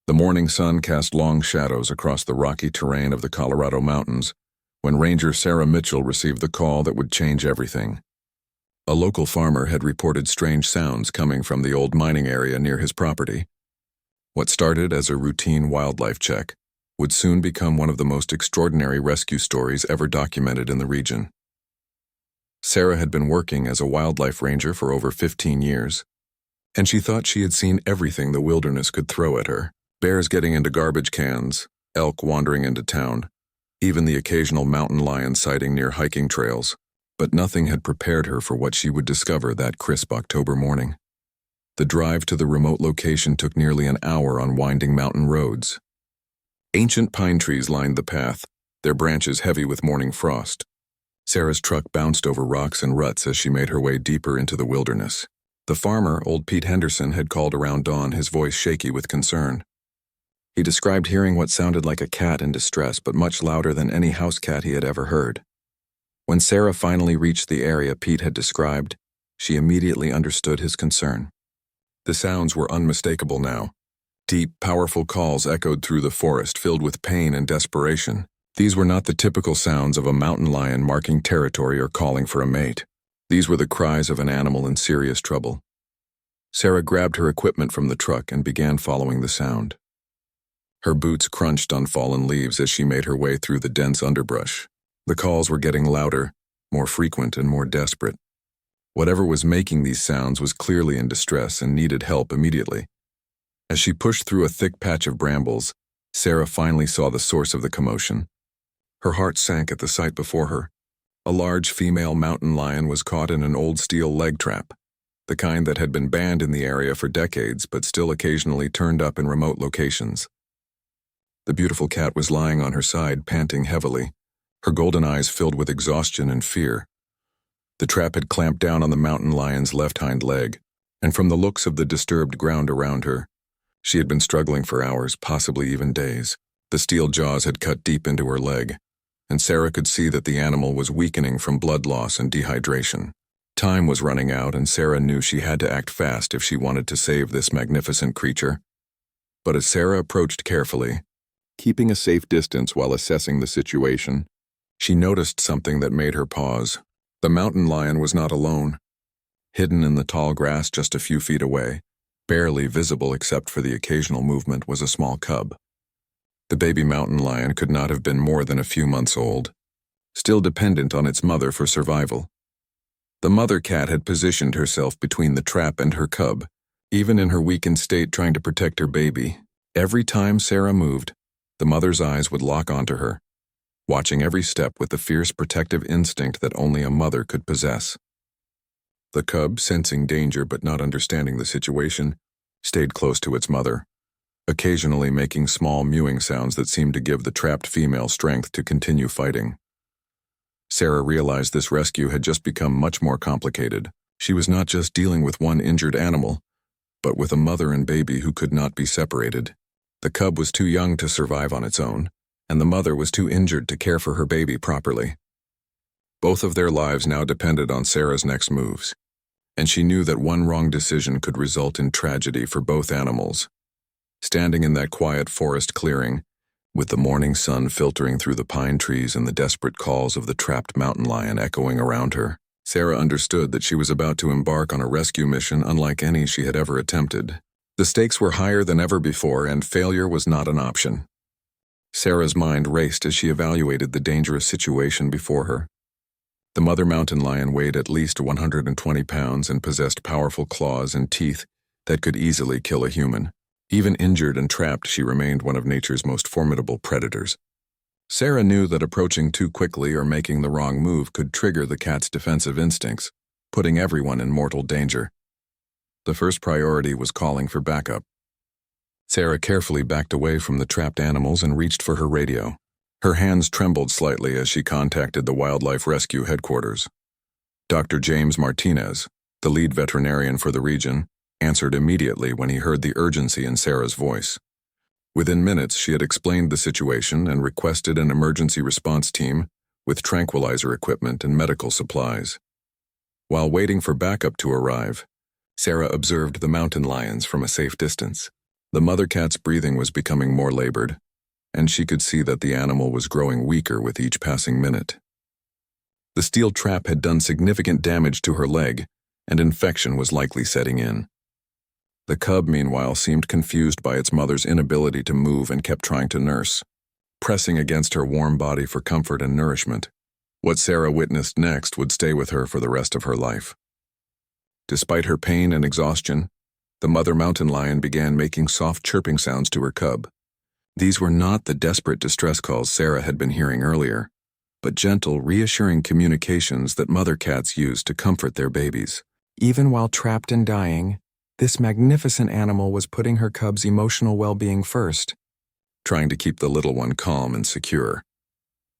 The morning sun cast long shadows across the rocky terrain of the Colorado mountains when Ranger Sarah Mitchell received the call that would change everything. A local farmer had reported strange sounds coming from the old mining area near his property. What started as a routine wildlife check would soon become one of the most extraordinary rescue stories ever documented in the region. Sarah had been working as a wildlife ranger for over 15 years, and she thought she had seen everything the wilderness could throw at her. Bears getting into garbage cans, elk wandering into town, even the occasional mountain lion sighting near hiking trails. But nothing had prepared her for what she would discover that crisp October morning. The drive to the remote location took nearly an hour on winding mountain roads. Ancient pine trees lined the path, their branches heavy with morning frost. Sarah's truck bounced over rocks and ruts as she made her way deeper into the wilderness. The farmer, old Pete Henderson, had called around dawn, his voice shaky with concern. He described hearing what sounded like a cat in distress, but much louder than any house cat he had ever heard. When Sarah finally reached the area Pete had described, she immediately understood his concern. The sounds were unmistakable now. Deep, powerful calls echoed through the forest, filled with pain and desperation. These were not the typical sounds of a mountain lion marking territory or calling for a mate. These were the cries of an animal in serious trouble. Sarah grabbed her equipment from the truck and began following the sound. Her boots crunched on fallen leaves as she made her way through the dense underbrush. The calls were getting louder, more frequent and more desperate. Whatever was making these sounds was clearly in distress and needed help immediately. As she pushed through a thick patch of brambles, Sarah finally saw the source of the commotion. Her heart sank at the sight before her. A large female mountain lion was caught in an old steel leg trap, the kind that had been banned in the area for decades but still occasionally turned up in remote locations. The beautiful cat was lying on her side, panting heavily, her golden eyes filled with exhaustion and fear. The trap had clamped down on the mountain lion's left hind leg, and from the looks of the disturbed ground around her, she had been struggling for hours, possibly even days. The steel jaws had cut deep into her leg, and Sarah could see that the animal was weakening from blood loss and dehydration. Time was running out, and Sarah knew she had to act fast if she wanted to save this magnificent creature. But as Sarah approached carefully, keeping a safe distance while assessing the situation, she noticed something that made her pause. The mountain lion was not alone. Hidden in the tall grass just a few feet away, barely visible except for the occasional movement, was a small cub. The baby mountain lion could not have been more than a few months old, still dependent on its mother for survival. The mother cat had positioned herself between the trap and her cub, even in her weakened state trying to protect her baby. Every time Sarah moved, the mother's eyes would lock onto her, watching every step with the fierce protective instinct that only a mother could possess. The cub, sensing danger but not understanding the situation, stayed close to its mother, occasionally making small mewing sounds that seemed to give the trapped female strength to continue fighting. Sarah realized this rescue had just become much more complicated. She was not just dealing with one injured animal, but with a mother and baby who could not be separated. The cub was too young to survive on its own, and the mother was too injured to care for her baby properly. Both of their lives now depended on Sarah's next moves, and she knew that one wrong decision could result in tragedy for both animals. Standing in that quiet forest clearing, with the morning sun filtering through the pine trees and the desperate calls of the trapped mountain lion echoing around her, Sarah understood that she was about to embark on a rescue mission unlike any she had ever attempted. The stakes were higher than ever before, and failure was not an option. Sarah's mind raced as she evaluated the dangerous situation before her. The mother mountain lion weighed at least 120 pounds and possessed powerful claws and teeth that could easily kill a human. Even injured and trapped, she remained one of nature's most formidable predators. Sarah knew that approaching too quickly or making the wrong move could trigger the cat's defensive instincts, putting everyone in mortal danger. The first priority was calling for backup. Sarah carefully backed away from the trapped animals and reached for her radio. Her hands trembled slightly as she contacted the Wildlife Rescue Headquarters. Dr. James Martinez, the lead veterinarian for the region, answered immediately when he heard the urgency in Sarah's voice. Within minutes, she had explained the situation and requested an emergency response team with tranquilizer equipment and medical supplies. While waiting for backup to arrive, Sarah observed the mountain lions from a safe distance. The mother cat's breathing was becoming more labored, and she could see that the animal was growing weaker with each passing minute. The steel trap had done significant damage to her leg, and infection was likely setting in. The cub, meanwhile, seemed confused by its mother's inability to move and kept trying to nurse, pressing against her warm body for comfort and nourishment. What Sarah witnessed next would stay with her for the rest of her life. Despite her pain and exhaustion, the mother mountain lion began making soft chirping sounds to her cub. These were not the desperate distress calls Sarah had been hearing earlier, but gentle, reassuring communications that mother cats use to comfort their babies. Even while trapped and dying, this magnificent animal was putting her cub's emotional well-being first, trying to keep the little one calm and secure.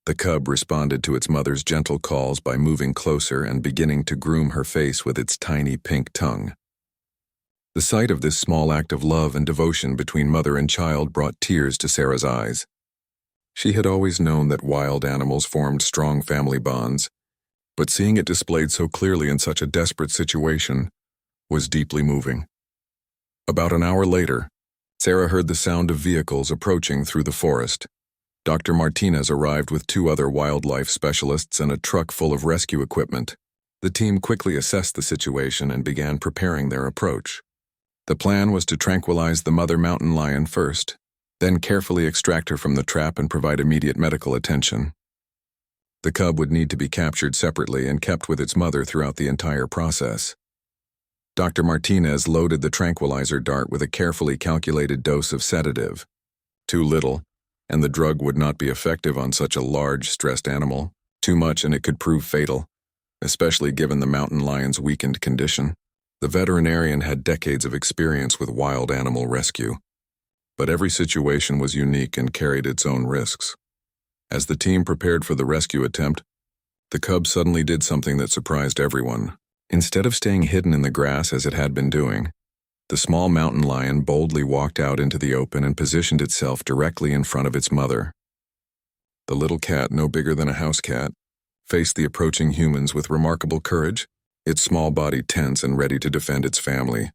The cub responded to its mother's gentle calls by moving closer and beginning to groom her face with its tiny pink tongue. The sight of this small act of love and devotion between mother and child brought tears to Sarah's eyes. She had always known that wild animals formed strong family bonds, but seeing it displayed so clearly in such a desperate situation was deeply moving. About an hour later, Sarah heard the sound of vehicles approaching through the forest. Dr. Martinez arrived with 2 other wildlife specialists and a truck full of rescue equipment. The team quickly assessed the situation and began preparing their approach. The plan was to tranquilize the mother mountain lion first, then carefully extract her from the trap and provide immediate medical attention. The cub would need to be captured separately and kept with its mother throughout the entire process. Dr. Martinez loaded the tranquilizer dart with a carefully calculated dose of sedative. Too little, and the drug would not be effective on such a large, stressed animal. Too much and it could prove fatal, especially given the mountain lion's weakened condition. The veterinarian had decades of experience with wild animal rescue, but every situation was unique and carried its own risks. As the team prepared for the rescue attempt, the cub suddenly did something that surprised everyone. Instead of staying hidden in the grass as it had been doing, the small mountain lion boldly walked out into the open and positioned itself directly in front of its mother. The little cat, no bigger than a house cat, faced the approaching humans with remarkable courage, its small body tense and ready to defend its family.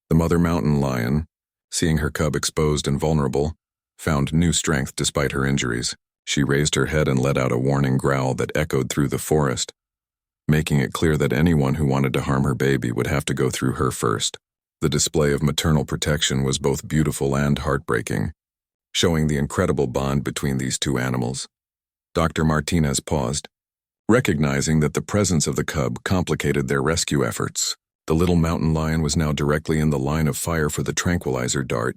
The mother mountain lion, seeing her cub exposed and vulnerable, found new strength despite her injuries. She raised her head and let out a warning growl that echoed through the forest, making it clear that anyone who wanted to harm her baby would have to go through her first. The display of maternal protection was both beautiful and heartbreaking, showing the incredible bond between these 2 animals. Dr. Martinez paused, recognizing that the presence of the cub complicated their rescue efforts. The little mountain lion was now directly in the line of fire for the tranquilizer dart,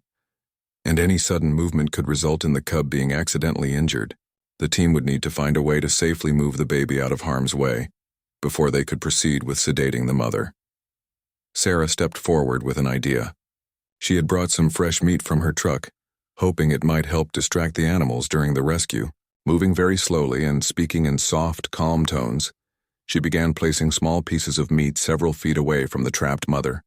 and any sudden movement could result in the cub being accidentally injured. The team would need to find a way to safely move the baby out of harm's way before they could proceed with sedating the mother. Sarah stepped forward with an idea. She had brought some fresh meat from her truck, hoping it might help distract the animals during the rescue. Moving very slowly and speaking in soft, calm tones, she began placing small pieces of meat several feet away from the trapped mother,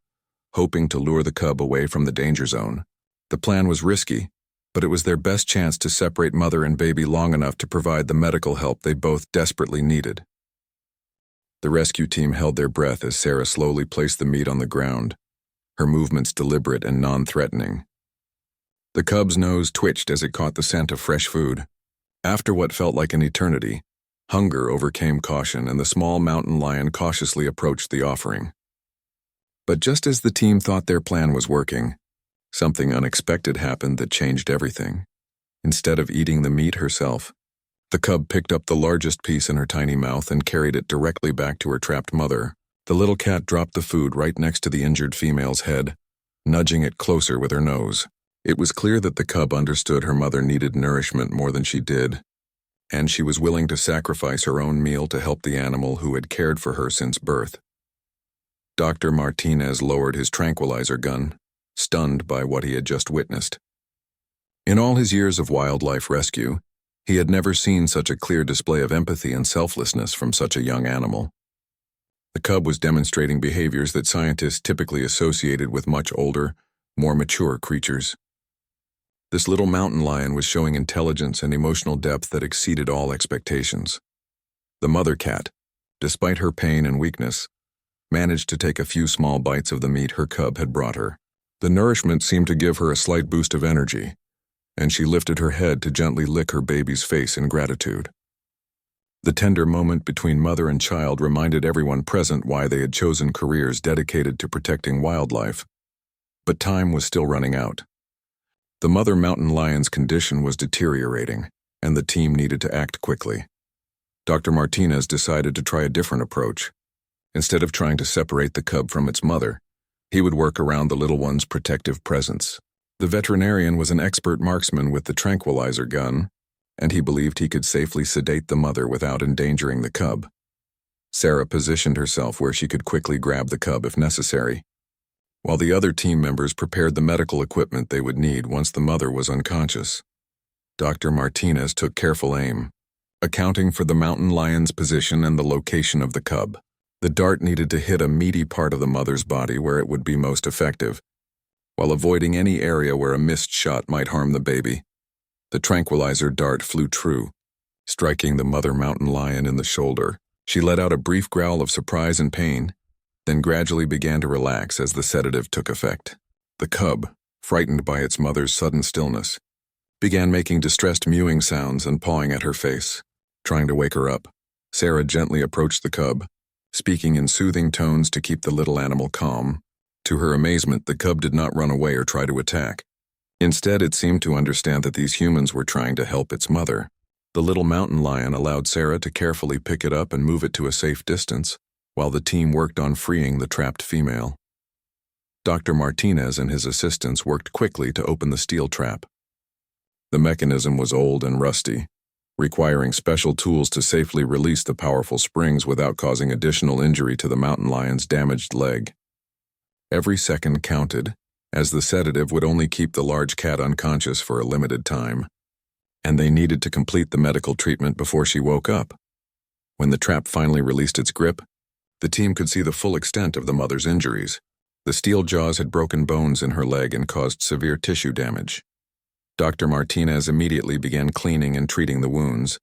hoping to lure the cub away from the danger zone. The plan was risky, but it was their best chance to separate mother and baby long enough to provide the medical help they both desperately needed. The rescue team held their breath as Sarah slowly placed the meat on the ground, her movements deliberate and non-threatening. The cub's nose twitched as it caught the scent of fresh food. After what felt like an eternity, hunger overcame caution and the small mountain lion cautiously approached the offering. But just as the team thought their plan was working, something unexpected happened that changed everything. Instead of eating the meat herself, the cub picked up the largest piece in her tiny mouth and carried it directly back to her trapped mother. The little cat dropped the food right next to the injured female's head, nudging it closer with her nose. It was clear that the cub understood her mother needed nourishment more than she did, and she was willing to sacrifice her own meal to help the animal who had cared for her since birth. Dr. Martinez lowered his tranquilizer gun, stunned by what he had just witnessed. In all his years of wildlife rescue, he had never seen such a clear display of empathy and selflessness from such a young animal. The cub was demonstrating behaviors that scientists typically associated with much older, more mature creatures. This little mountain lion was showing intelligence and emotional depth that exceeded all expectations. The mother cat, despite her pain and weakness, managed to take a few small bites of the meat her cub had brought her. The nourishment seemed to give her a slight boost of energy, and she lifted her head to gently lick her baby's face in gratitude. The tender moment between mother and child reminded everyone present why they had chosen careers dedicated to protecting wildlife. But time was still running out. The mother mountain lion's condition was deteriorating, and the team needed to act quickly. Dr. Martinez decided to try a different approach. Instead of trying to separate the cub from its mother, he would work around the little one's protective presence. The veterinarian was an expert marksman with the tranquilizer gun, and he believed he could safely sedate the mother without endangering the cub. Sarah positioned herself where she could quickly grab the cub if necessary, while the other team members prepared the medical equipment they would need once the mother was unconscious. Dr. Martinez took careful aim, accounting for the mountain lion's position and the location of the cub. The dart needed to hit a meaty part of the mother's body where it would be most effective, while avoiding any area where a missed shot might harm the baby. The tranquilizer dart flew true, striking the mother mountain lion in the shoulder. She let out a brief growl of surprise and pain, then gradually began to relax as the sedative took effect. The cub, frightened by its mother's sudden stillness, began making distressed mewing sounds and pawing at her face, trying to wake her up. Sarah gently approached the cub, speaking in soothing tones to keep the little animal calm. To her amazement, the cub did not run away or try to attack. Instead, it seemed to understand that these humans were trying to help its mother. The little mountain lion allowed Sarah to carefully pick it up and move it to a safe distance, while the team worked on freeing the trapped female. Dr. Martinez and his assistants worked quickly to open the steel trap. The mechanism was old and rusty, requiring special tools to safely release the powerful springs without causing additional injury to the mountain lion's damaged leg. Every second counted, as the sedative would only keep the large cat unconscious for a limited time, and they needed to complete the medical treatment before she woke up. When the trap finally released its grip, the team could see the full extent of the mother's injuries. The steel jaws had broken bones in her leg and caused severe tissue damage. Dr. Martinez immediately began cleaning and treating the wounds,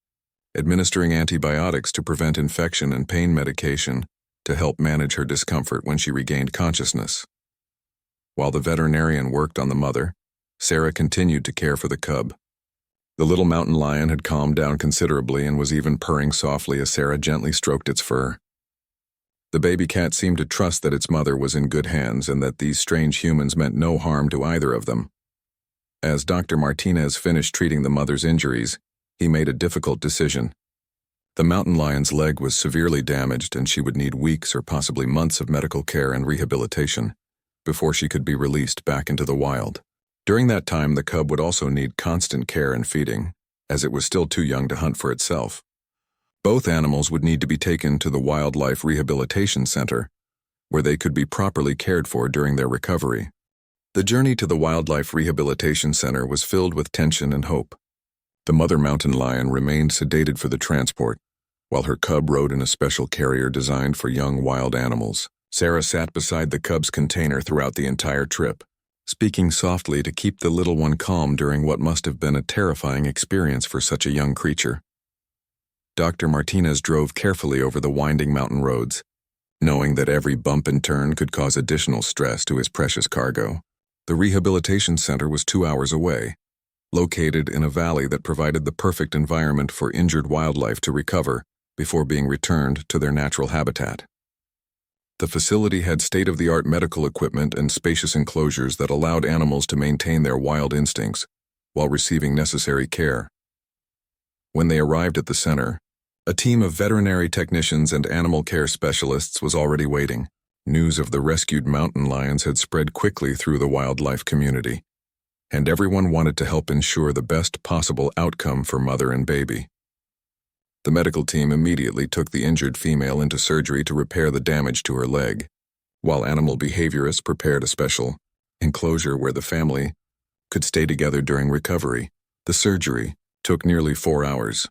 administering antibiotics to prevent infection and pain medication to help manage her discomfort when she regained consciousness. While the veterinarian worked on the mother, Sarah continued to care for the cub. The little mountain lion had calmed down considerably and was even purring softly as Sarah gently stroked its fur. The baby cat seemed to trust that its mother was in good hands and that these strange humans meant no harm to either of them. As Dr. Martinez finished treating the mother's injuries, he made a difficult decision. The mountain lion's leg was severely damaged and she would need weeks or possibly months of medical care and rehabilitation before she could be released back into the wild. During that time, the cub would also need constant care and feeding, as it was still too young to hunt for itself. Both animals would need to be taken to the Wildlife Rehabilitation Center, where they could be properly cared for during their recovery. The journey to the Wildlife Rehabilitation Center was filled with tension and hope. The mother mountain lion remained sedated for the transport, while her cub rode in a special carrier designed for young wild animals. Sarah sat beside the cub's container throughout the entire trip, speaking softly to keep the little one calm during what must have been a terrifying experience for such a young creature. Dr. Martinez drove carefully over the winding mountain roads, knowing that every bump and turn could cause additional stress to his precious cargo. The rehabilitation center was 2 hours away, located in a valley that provided the perfect environment for injured wildlife to recover before being returned to their natural habitat. The facility had state-of-the-art medical equipment and spacious enclosures that allowed animals to maintain their wild instincts while receiving necessary care. When they arrived at the center, a team of veterinary technicians and animal care specialists was already waiting. News of the rescued mountain lions had spread quickly through the wildlife community, and everyone wanted to help ensure the best possible outcome for mother and baby. The medical team immediately took the injured female into surgery to repair the damage to her leg, while animal behaviorists prepared a special enclosure where the family could stay together during recovery. The surgery took nearly 4 hours.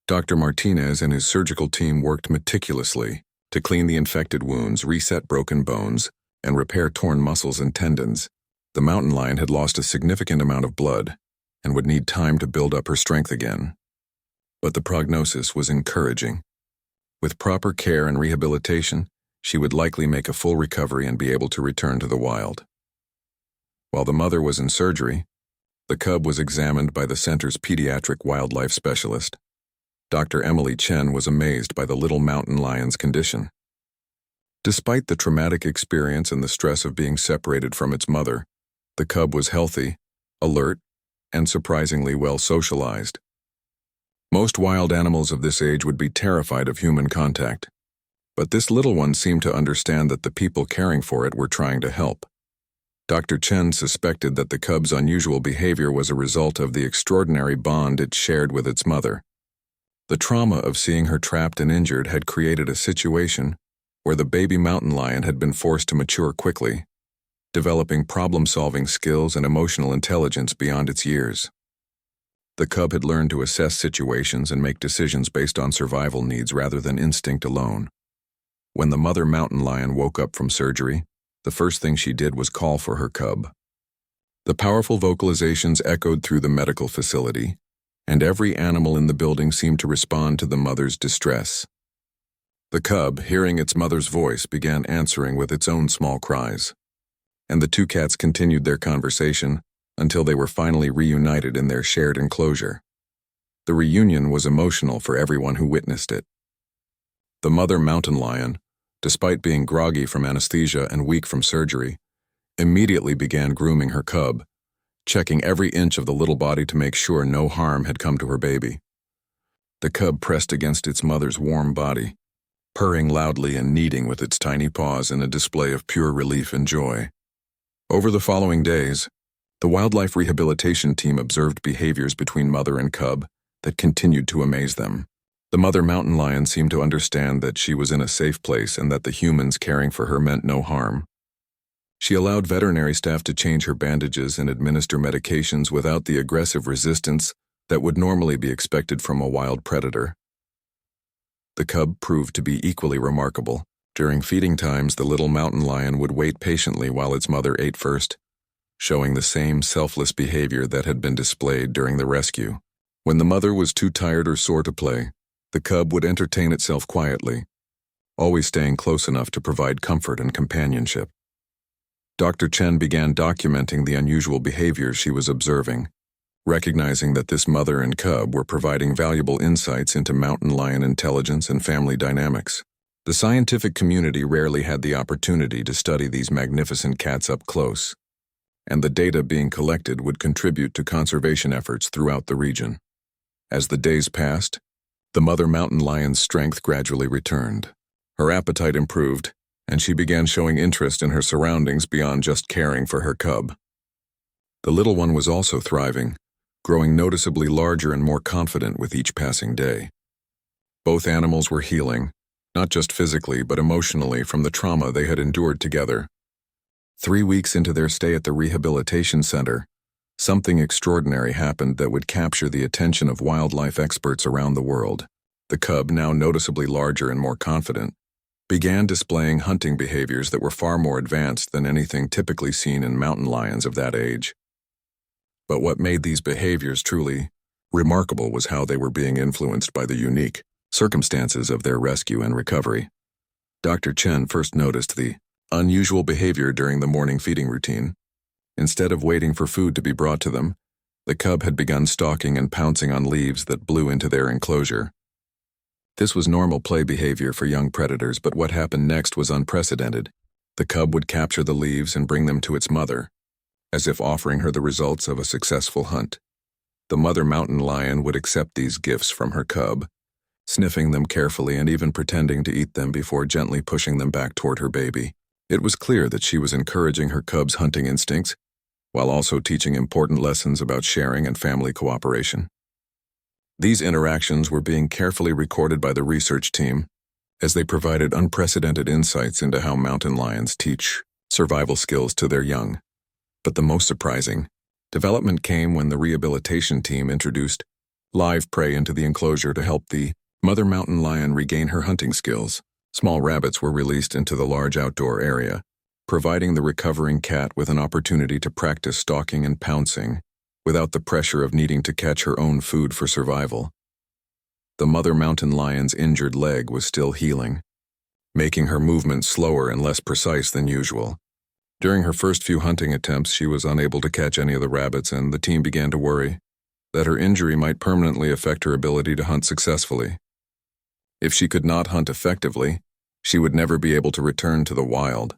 Dr. Martinez and his surgical team worked meticulously to clean the infected wounds, reset broken bones, and repair torn muscles and tendons. The mountain lion had lost a significant amount of blood and would need time to build up her strength again. But the prognosis was encouraging. With proper care and rehabilitation, she would likely make a full recovery and be able to return to the wild. While the mother was in surgery, the cub was examined by the center's pediatric wildlife specialist. Dr. Emily Chen was amazed by the little mountain lion's condition. Despite the traumatic experience and the stress of being separated from its mother, the cub was healthy, alert, and surprisingly well socialized. Most wild animals of this age would be terrified of human contact, but this little one seemed to understand that the people caring for it were trying to help. Dr. Chen suspected that the cub's unusual behavior was a result of the extraordinary bond it shared with its mother. The trauma of seeing her trapped and injured had created a situation where the baby mountain lion had been forced to mature quickly, developing problem-solving skills and emotional intelligence beyond its years. The cub had learned to assess situations and make decisions based on survival needs rather than instinct alone. When the mother mountain lion woke up from surgery, the first thing she did was call for her cub. The powerful vocalizations echoed through the medical facility, and every animal in the building seemed to respond to the mother's distress. The cub, hearing its mother's voice, began answering with its own small cries, and the two cats continued their conversation until they were finally reunited in their shared enclosure. The reunion was emotional for everyone who witnessed it. The mother mountain lion, despite being groggy from anesthesia and weak from surgery, immediately began grooming her cub, checking every inch of the little body to make sure no harm had come to her baby. The cub pressed against its mother's warm body, purring loudly and kneading with its tiny paws in a display of pure relief and joy. Over the following days, the wildlife rehabilitation team observed behaviors between mother and cub that continued to amaze them. The mother mountain lion seemed to understand that she was in a safe place and that the humans caring for her meant no harm. She allowed veterinary staff to change her bandages and administer medications without the aggressive resistance that would normally be expected from a wild predator. The cub proved to be equally remarkable. During feeding times, the little mountain lion would wait patiently while its mother ate first, showing the same selfless behavior that had been displayed during the rescue. When the mother was too tired or sore to play, the cub would entertain itself quietly, always staying close enough to provide comfort and companionship. Dr. Chen began documenting the unusual behavior she was observing, recognizing that this mother and cub were providing valuable insights into mountain lion intelligence and family dynamics. The scientific community rarely had the opportunity to study these magnificent cats up close, and the data being collected would contribute to conservation efforts throughout the region. As the days passed, the mother mountain lion's strength gradually returned. Her appetite improved, and she began showing interest in her surroundings beyond just caring for her cub. The little one was also thriving, growing noticeably larger and more confident with each passing day. Both animals were healing, not just physically but emotionally, from the trauma they had endured together. 3 weeks into their stay at the rehabilitation center, something extraordinary happened that would capture the attention of wildlife experts around the world. The cub, now noticeably larger and more confident, began displaying hunting behaviors that were far more advanced than anything typically seen in mountain lions of that age. But what made these behaviors truly remarkable was how they were being influenced by the unique circumstances of their rescue and recovery. Dr. Chen first noticed the unusual behavior during the morning feeding routine. Instead of waiting for food to be brought to them, the cub had begun stalking and pouncing on leaves that blew into their enclosure. This was normal play behavior for young predators, but what happened next was unprecedented. The cub would capture the leaves and bring them to its mother, as if offering her the results of a successful hunt. The mother mountain lion would accept these gifts from her cub, sniffing them carefully and even pretending to eat them before gently pushing them back toward her baby. It was clear that she was encouraging her cub's hunting instincts, while also teaching important lessons about sharing and family cooperation. These interactions were being carefully recorded by the research team, as they provided unprecedented insights into how mountain lions teach survival skills to their young. But the most surprising development came when the rehabilitation team introduced live prey into the enclosure to help the mother mountain lion regain her hunting skills. Small rabbits were released into the large outdoor area, providing the recovering cat with an opportunity to practice stalking and pouncing without the pressure of needing to catch her own food for survival. The mother mountain lion's injured leg was still healing, making her movements slower and less precise than usual. During her first few hunting attempts, she was unable to catch any of the rabbits, and the team began to worry that her injury might permanently affect her ability to hunt successfully. If she could not hunt effectively, she would never be able to return to the wild,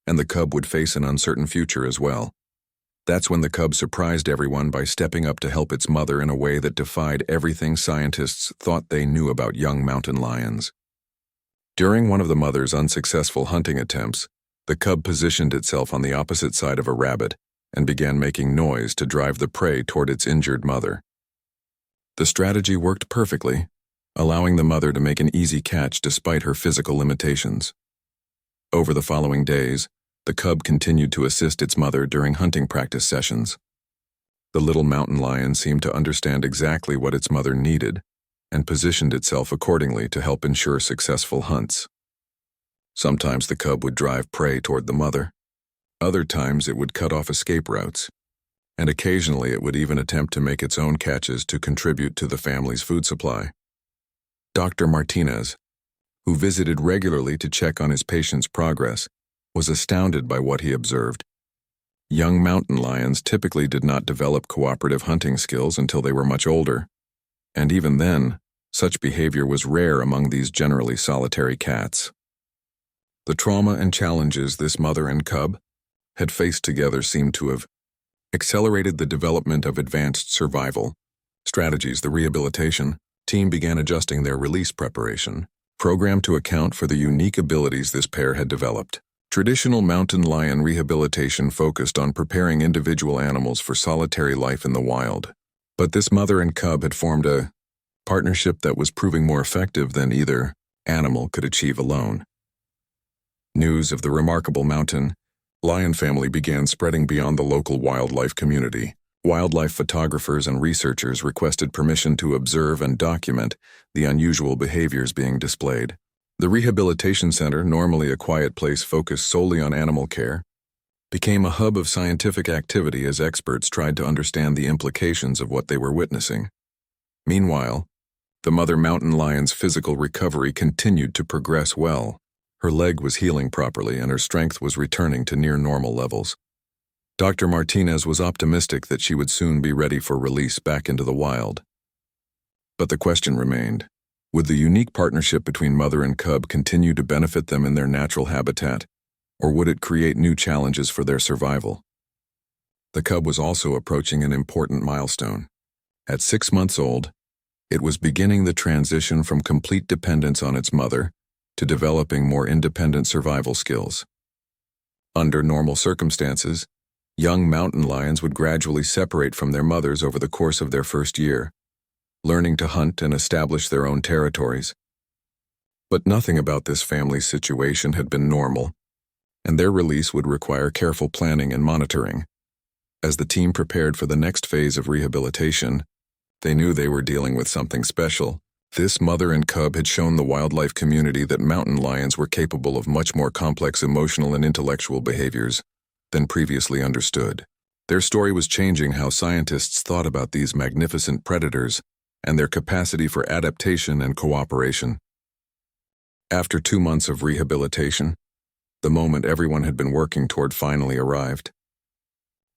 and the cub would face an uncertain future as well. That's when the cub surprised everyone by stepping up to help its mother in a way that defied everything scientists thought they knew about young mountain lions. During one of the mother's unsuccessful hunting attempts, the cub positioned itself on the opposite side of a rabbit and began making noise to drive the prey toward its injured mother. The strategy worked perfectly, allowing the mother to make an easy catch despite her physical limitations. Over the following days, the cub continued to assist its mother during hunting practice sessions. The little mountain lion seemed to understand exactly what its mother needed and positioned itself accordingly to help ensure successful hunts. Sometimes the cub would drive prey toward the mother. Other times it would cut off escape routes, and occasionally it would even attempt to make its own catches to contribute to the family's food supply. Dr. Martinez, who visited regularly to check on his patient's progress, was astounded by what he observed. Young mountain lions typically did not develop cooperative hunting skills until they were much older, and even then, such behavior was rare among these generally solitary cats. The trauma and challenges this mother and cub had faced together seemed to have accelerated the development of advanced survival strategies. The rehabilitation team began adjusting their release preparation program to account for the unique abilities this pair had developed. Traditional mountain lion rehabilitation focused on preparing individual animals for solitary life in the wild, but this mother and cub had formed a partnership that was proving more effective than either animal could achieve alone. News of the remarkable mountain lion family began spreading beyond the local wildlife community. Wildlife photographers and researchers requested permission to observe and document the unusual behaviors being displayed. The rehabilitation center, normally a quiet place focused solely on animal care, became a hub of scientific activity as experts tried to understand the implications of what they were witnessing. Meanwhile, the mother mountain lion's physical recovery continued to progress well. Her leg was healing properly and her strength was returning to near normal levels. Dr. Martinez was optimistic that she would soon be ready for release back into the wild. But the question remained, would the unique partnership between mother and cub continue to benefit them in their natural habitat, or would it create new challenges for their survival? The cub was also approaching an important milestone. At 6 months old, it was beginning the transition from complete dependence on its mother to developing more independent survival skills. Under normal circumstances, young mountain lions would gradually separate from their mothers over the course of their first year, learning to hunt and establish their own territories. But nothing about this family's situation had been normal, and their release would require careful planning and monitoring. As the team prepared for the next phase of rehabilitation, they knew they were dealing with something special. This mother and cub had shown the wildlife community that mountain lions were capable of much more complex emotional and intellectual behaviors than previously understood. Their story was changing how scientists thought about these magnificent predators and their capacity for adaptation and cooperation. After 2 months of rehabilitation, the moment everyone had been working toward finally arrived.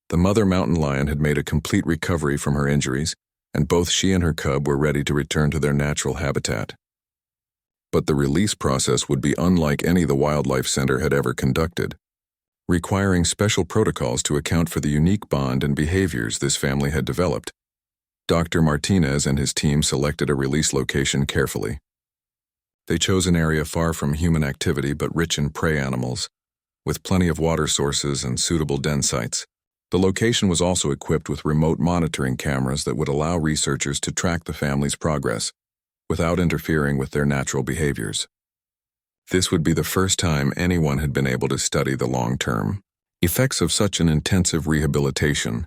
The mother mountain lion had made a complete recovery from her injuries, and both she and her cub were ready to return to their natural habitat. But the release process would be unlike any the Wildlife Center had ever conducted, requiring special protocols to account for the unique bond and behaviors this family had developed. Dr. Martinez and his team selected a release location carefully. They chose an area far from human activity but rich in prey animals, with plenty of water sources and suitable den sites. The location was also equipped with remote monitoring cameras that would allow researchers to track the family's progress without interfering with their natural behaviors. This would be the first time anyone had been able to study the long-term effects of such an intensive rehabilitation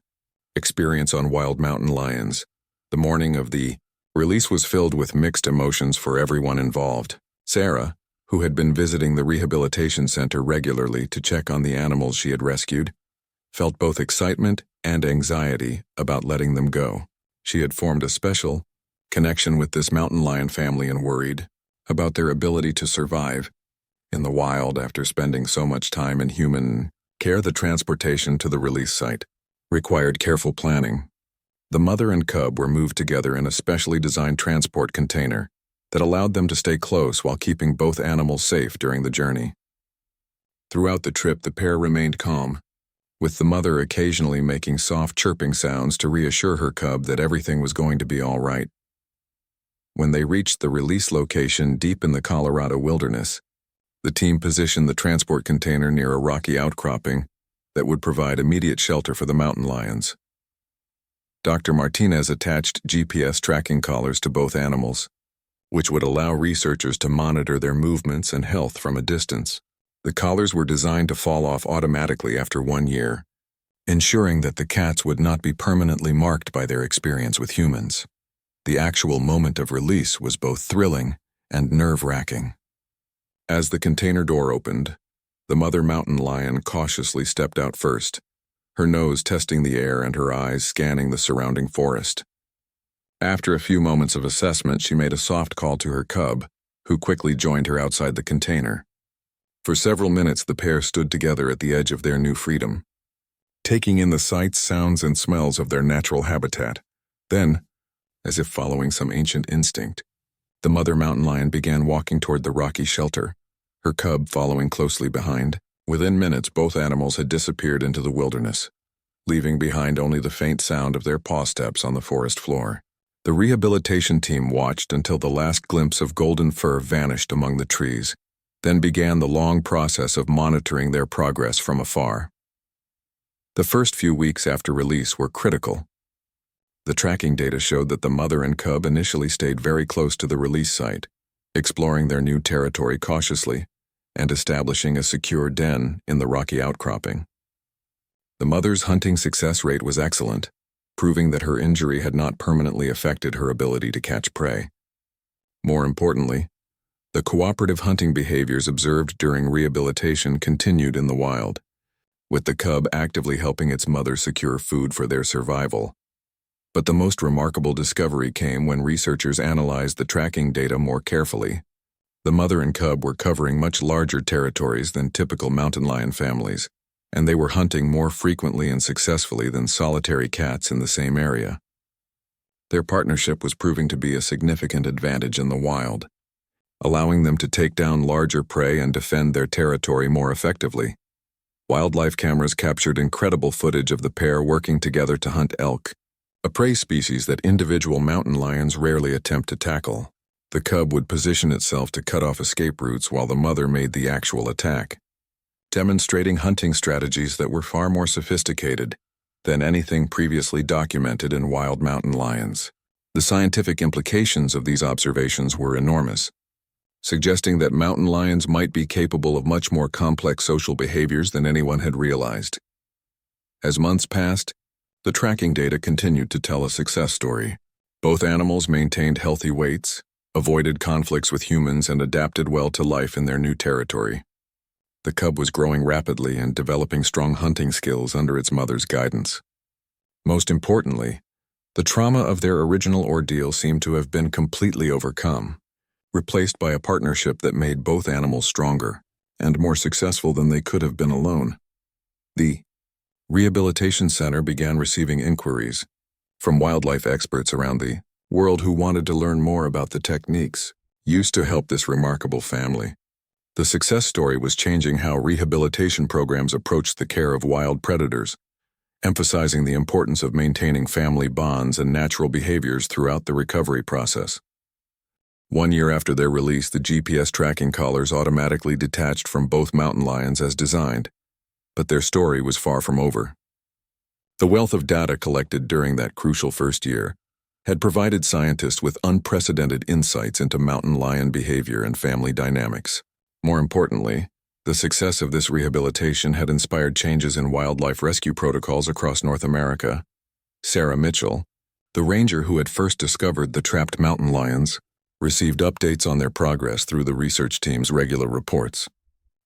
experience on wild mountain lions. The morning of the release was filled with mixed emotions for everyone involved. Sarah, who had been visiting the rehabilitation center regularly to check on the animals she had rescued, felt both excitement and anxiety about letting them go. She had formed a special connection with this mountain lion family and worried about their ability to survive in the wild after spending so much time in human The transportation to the release site required careful planning. The mother and cub were moved together in a specially designed transport container that allowed them to stay close while keeping both animals safe during the journey. Throughout the trip, the pair remained calm, with the mother occasionally making soft chirping sounds to reassure her cub that everything was going to be all right. When they reached the release location deep in the Colorado wilderness, the team positioned the transport container near a rocky outcropping that would provide immediate shelter for the mountain lions. Dr. Martinez attached GPS tracking collars to both animals, which would allow researchers to monitor their movements and health from a distance. The collars were designed to fall off automatically after 1 year, ensuring that the cats would not be permanently marked by their experience with humans. The actual moment of release was both thrilling and nerve-wracking. As the container door opened, the mother mountain lion cautiously stepped out first, her nose testing the air and her eyes scanning the surrounding forest. After a few moments of assessment, she made a soft call to her cub, who quickly joined her outside the container. For several minutes, the pair stood together at the edge of their new freedom, taking in the sights, sounds, and smells of their natural habitat. Then, as if following some ancient instinct, the mother mountain lion began walking toward the rocky shelter, her cub following closely behind. Within minutes, both animals had disappeared into the wilderness, leaving behind only the faint sound of their paw steps on the forest floor. The rehabilitation team watched until the last glimpse of golden fur vanished among the trees, then began the long process of monitoring their progress from afar. The first few weeks after release were critical. The tracking data showed that the mother and cub initially stayed very close to the release site, exploring their new territory cautiously and establishing a secure den in the rocky outcropping. The mother's hunting success rate was excellent, proving that her injury had not permanently affected her ability to catch prey. More importantly, the cooperative hunting behaviors observed during rehabilitation continued in the wild, with the cub actively helping its mother secure food for their survival. But the most remarkable discovery came when researchers analyzed the tracking data more carefully. The mother and cub were covering much larger territories than typical mountain lion families, and they were hunting more frequently and successfully than solitary cats in the same area. Their partnership was proving to be a significant advantage in the wild, allowing them to take down larger prey and defend their territory more effectively. Wildlife cameras captured incredible footage of the pair working together to hunt elk, a prey species that individual mountain lions rarely attempt to tackle. The cub would position itself to cut off escape routes while the mother made the actual attack, demonstrating hunting strategies that were far more sophisticated than anything previously documented in wild mountain lions. The scientific implications of these observations were enormous, suggesting that mountain lions might be capable of much more complex social behaviors than anyone had realized. As months passed, the tracking data continued to tell a success story. Both animals maintained healthy weights, avoided conflicts with humans, and adapted well to life in their new territory. The cub was growing rapidly and developing strong hunting skills under its mother's guidance. Most importantly, the trauma of their original ordeal seemed to have been completely overcome, replaced by a partnership that made both animals stronger and more successful than they could have been alone. The Rehabilitation Center began receiving inquiries from wildlife experts around the world who wanted to learn more about the techniques used to help this remarkable family. The success story was changing how rehabilitation programs approached the care of wild predators, emphasizing the importance of maintaining family bonds and natural behaviors throughout the recovery process. 1 year after their release, the GPS tracking collars automatically detached from both mountain lions as designed, but their story was far from over. The wealth of data collected during that crucial first year had provided scientists with unprecedented insights into mountain lion behavior and family dynamics. More importantly, the success of this rehabilitation had inspired changes in wildlife rescue protocols across North America. Sarah Mitchell, the ranger who had first discovered the trapped mountain lions, received updates on their progress through the research team's regular reports.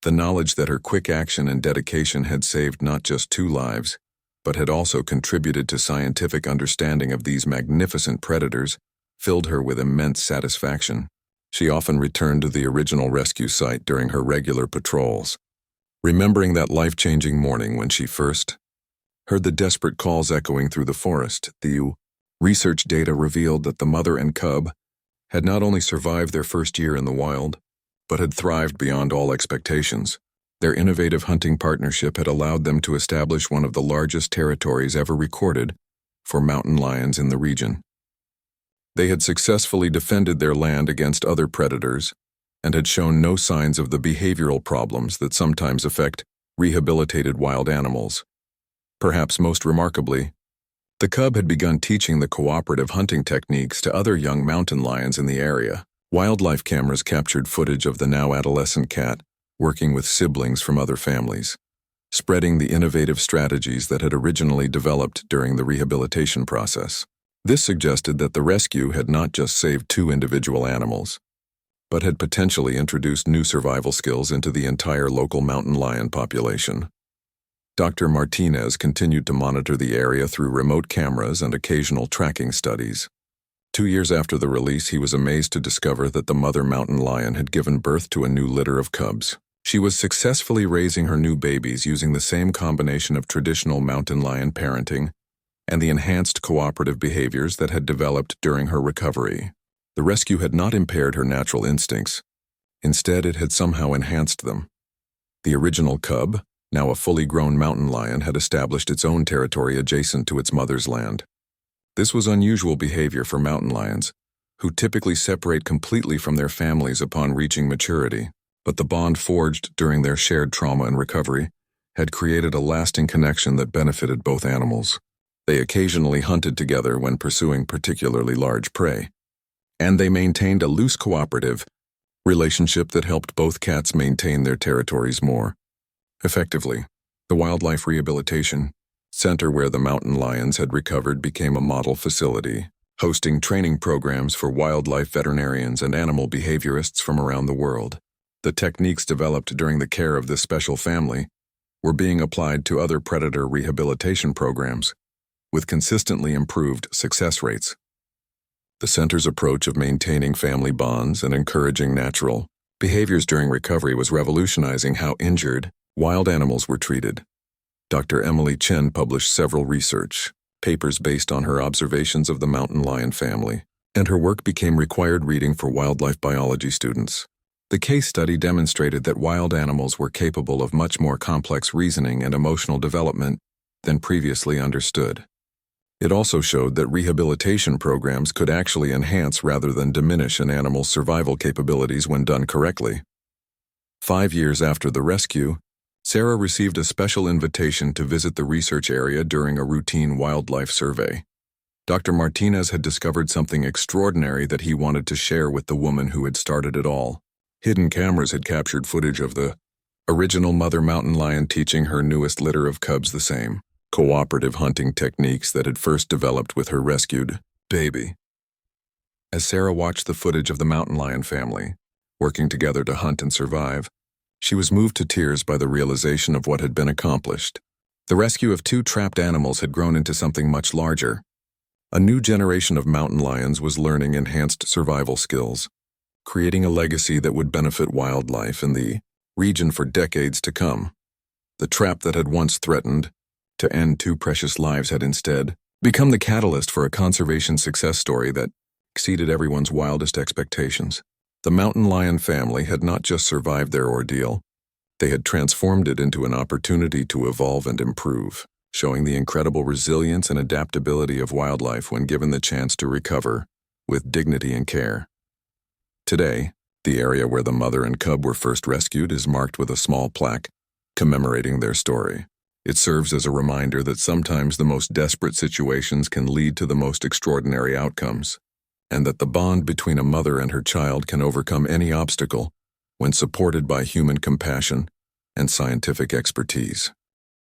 The knowledge that her quick action and dedication had saved not just 2 lives, but had also contributed to scientific understanding of these magnificent predators filled her with immense satisfaction. She often returned to the original rescue site during her regular patrols, Remembering that life-changing morning when she first heard the desperate calls echoing through the forest, the research data revealed that the mother and cub had not only survived their first year in the wild, but had thrived beyond all expectations. Their innovative hunting partnership had allowed them to establish one of the largest territories ever recorded for mountain lions in the region. They had successfully defended their land against other predators and had shown no signs of the behavioral problems that sometimes affect rehabilitated wild animals. Perhaps most remarkably, the cub had begun teaching the cooperative hunting techniques to other young mountain lions in the area. Wildlife cameras captured footage of the now adolescent cat working with siblings from other families, spreading the innovative strategies that had originally developed during the rehabilitation process. This suggested that the rescue had not just saved two individual animals, but had potentially introduced new survival skills into the entire local mountain lion population. Dr. Martinez continued to monitor the area through remote cameras and occasional tracking studies. 2 years after the release, he was amazed to discover that the mother mountain lion had given birth to a new litter of cubs. She was successfully raising her new babies using the same combination of traditional mountain lion parenting and the enhanced cooperative behaviors that had developed during her recovery. The rescue had not impaired her natural instincts. Instead, it had somehow enhanced them. The original cub, now a fully grown mountain lion, had established its own territory adjacent to its mother's land. This was unusual behavior for mountain lions, who typically separate completely from their families upon reaching maturity. But the bond forged during their shared trauma and recovery had created a lasting connection that benefited both animals. They occasionally hunted together when pursuing particularly large prey, and they maintained a loose cooperative relationship that helped both cats maintain their territories more effectively. The Wildlife Rehabilitation Center where the mountain lions had recovered became a model facility, hosting training programs for wildlife veterinarians and animal behaviorists from around the world. The techniques developed during the care of this special family were being applied to other predator rehabilitation programs, with consistently improved success rates. The center's approach of maintaining family bonds and encouraging natural behaviors during recovery was revolutionizing how injured wild animals were treated. Dr. Emily Chen published several research papers based on her observations of the mountain lion family, and her work became required reading for wildlife biology students. The case study demonstrated that wild animals were capable of much more complex reasoning and emotional development than previously understood. It also showed that rehabilitation programs could actually enhance rather than diminish an animal's survival capabilities when done correctly. 5 years after the rescue, Sarah received a special invitation to visit the research area during a routine wildlife survey. Dr. Martinez had discovered something extraordinary that he wanted to share with the woman who had started it all. Hidden cameras had captured footage of the original mother mountain lion teaching her newest litter of cubs the same cooperative hunting techniques that had first developed with her rescued baby. As Sarah watched the footage of the mountain lion family, working together to hunt and survive, she was moved to tears by the realization of what had been accomplished. The rescue of 2 trapped animals had grown into something much larger. A new generation of mountain lions was learning enhanced survival skills, creating a legacy that would benefit wildlife in the region for decades to come. The trap that had once threatened to end 2 precious lives had instead become the catalyst for a conservation success story that exceeded everyone's wildest expectations. The mountain lion family had not just survived their ordeal, they had transformed it into an opportunity to evolve and improve, showing the incredible resilience and adaptability of wildlife when given the chance to recover with dignity and care. Today, the area where the mother and cub were first rescued is marked with a small plaque commemorating their story. It serves as a reminder that sometimes the most desperate situations can lead to the most extraordinary outcomes, and that the bond between a mother and her child can overcome any obstacle when supported by human compassion and scientific expertise.